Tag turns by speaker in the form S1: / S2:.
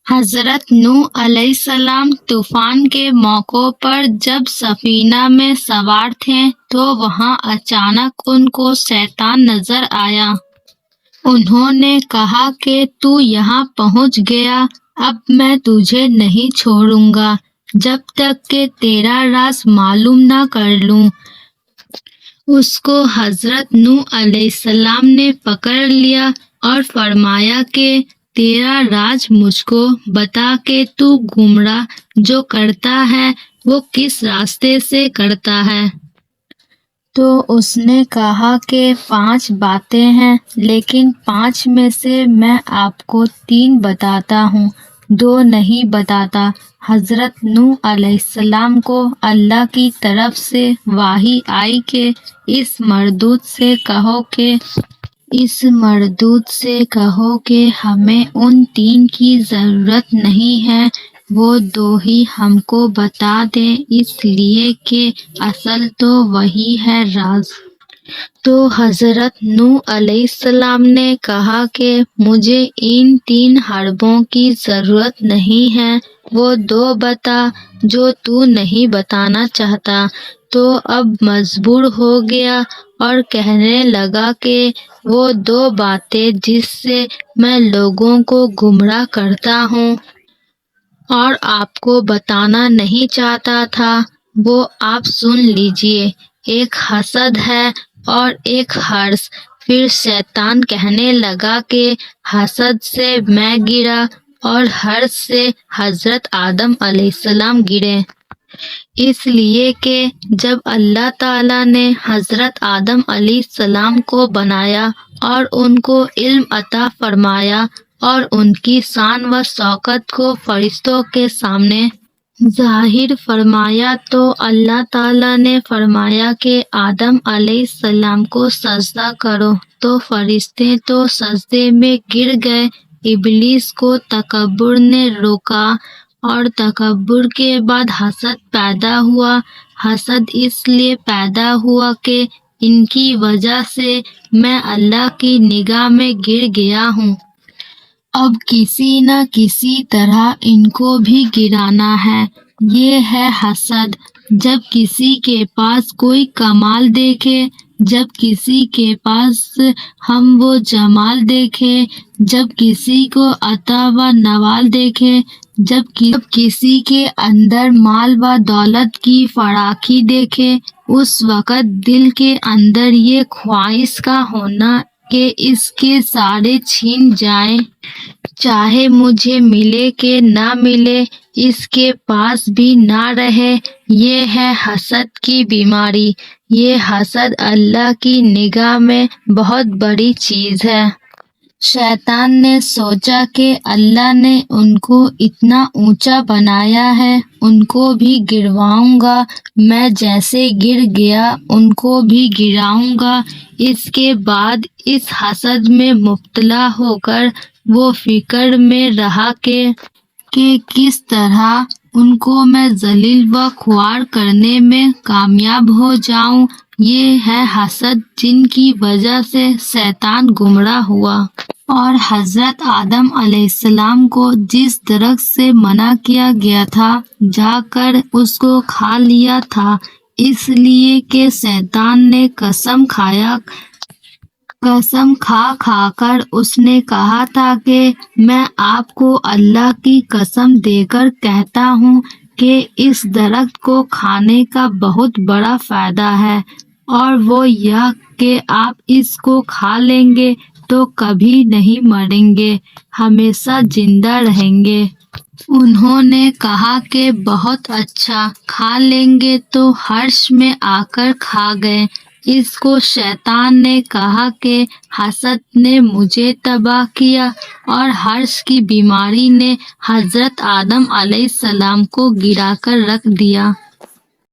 S1: حضرت نوح علیہ السلام طوفان کے موقع پر جب سفینہ میں سوار تھے تو وہاں اچانک ان کو شیطان نظر آیا۔ انہوں نے کہا کہ تو یہاں پہنچ گیا، اب میں تجھے نہیں چھوڑوں گا جب تک کہ تیرا راز معلوم نہ کر لوں۔ اس کو حضرت نوح علیہ السلام نے پکڑ لیا اور فرمایا کہ تیرا راز مجھ کو بتا کہ تو گمراہ جو کرتا ہے وہ کس راستے سے کرتا ہے۔ تو اس نے کہا کہ 5 باتیں ہیں، لیکن 5 میں سے میں آپ کو 3 بتاتا ہوں، 2 نہیں بتاتا۔ حضرت نوح علیہ السلام کو اللہ کی طرف سے وحی آئی کہ اس مردود سے کہو کہ ہمیں ان 3 کی ضرورت نہیں ہے، وہ 2 ہی ہم کو بتا دیں، اس لیے کہ اصل تو وہی ہے راز۔ تو حضرت نوح علیہ السلام نے کہا کہ مجھے ان 3 حربوں کی ضرورت نہیں ہے، وہ 2 بتا جو تو نہیں بتانا چاہتا۔ تو اب مجبور ہو گیا اور کہنے لگا کہ وہ 2 باتیں جس سے میں لوگوں کو گمراہ کرتا ہوں اور آپ کو بتانا نہیں چاہتا تھا، وہ آپ سن لیجئے، ایک حسد ہے اور ایک حرص۔ پھر شیطان کہنے لگا کہ حسد سے میں گرا اور حرص سے حضرت آدم علیہ السلام گرے، اس لیے کہ جب اللہ تعالیٰ نے حضرت آدم علیہ السلام کو بنایا اور ان کو علم عطا فرمایا اور ان کی شان و شوکت کو فرشتوں کے سامنے ظاہر فرمایا تو اللہ تعالیٰ نے فرمایا کہ آدم علیہ السلام کو سجدہ کرو، تو فرشتے تو سجدے میں گر گئے۔ ابلیس کو تکبر نے روکا اور تکبر کے بعد حسد پیدا ہوا۔ حسد اس لیے پیدا ہوا کہ ان کی وجہ سے میں اللہ کی نگاہ میں گر گیا ہوں۔ اب کسی نہ کسی طرح ان کو بھی گرانا ہے، یہ ہے حسد۔ جب کسی کے پاس کوئی کمال دیکھے، جب کسی کے پاس ہم و جمال دیکھے، جب کسی کو عطا و نوال دیکھے، جب کسی کے اندر مال و دولت کی فراخی دیکھے، اس وقت دل کے اندر یہ خواہش کا ہونا کہ اس کے سارے چھین جائیں، چاہے مجھے ملے کہ نہ ملے، اس کے پاس بھی نہ رہے، یہ ہے حسد کی بیماری۔ یہ حسد اللہ کی نگاہ میں بہت بڑی چیز ہے۔ شیطان نے سوچا کہ اللہ نے ان کو اتنا اونچا بنایا ہے، ان کو بھی گرواؤں گا، میں جیسے گر گیا ان کو بھی گراؤں گا۔ اس کے بعد اس حسد میں مبتلا ہو کر وہ فکر میں رہا کہ کس طرح ان کو میں ذلیل و خوار کرنے میں کامیاب ہو جاؤں۔ یہ ہے حسد جن کی وجہ سے شیطان گمراہ ہوا اور حضرت آدم علیہ السلام کو جس درخت سے منع کیا گیا تھا جا کر اس کو کھا لیا تھا، اس لیے کہ شیطان نے قسم کھا کر اس نے کہا تھا کہ میں آپ کو اللہ کی قسم دے کر کہتا ہوں کہ اس درخت کو کھانے کا بہت بڑا فائدہ ہے، اور وہ یہ کہ آپ اس کو کھا لیں گے تو کبھی نہیں مریں گے، ہمیشہ زندہ رہیں گے۔ انہوں نے کہا کہ بہت اچھا، کھا لیں گے، تو حرش میں آ کر کھا گئے۔ اس کو شیطان نے کہا کہ حسد نے مجھے تباہ کیا اور حرص کی بیماری نے حضرت آدم علیہ السلام کو گرا کر رکھ دیا۔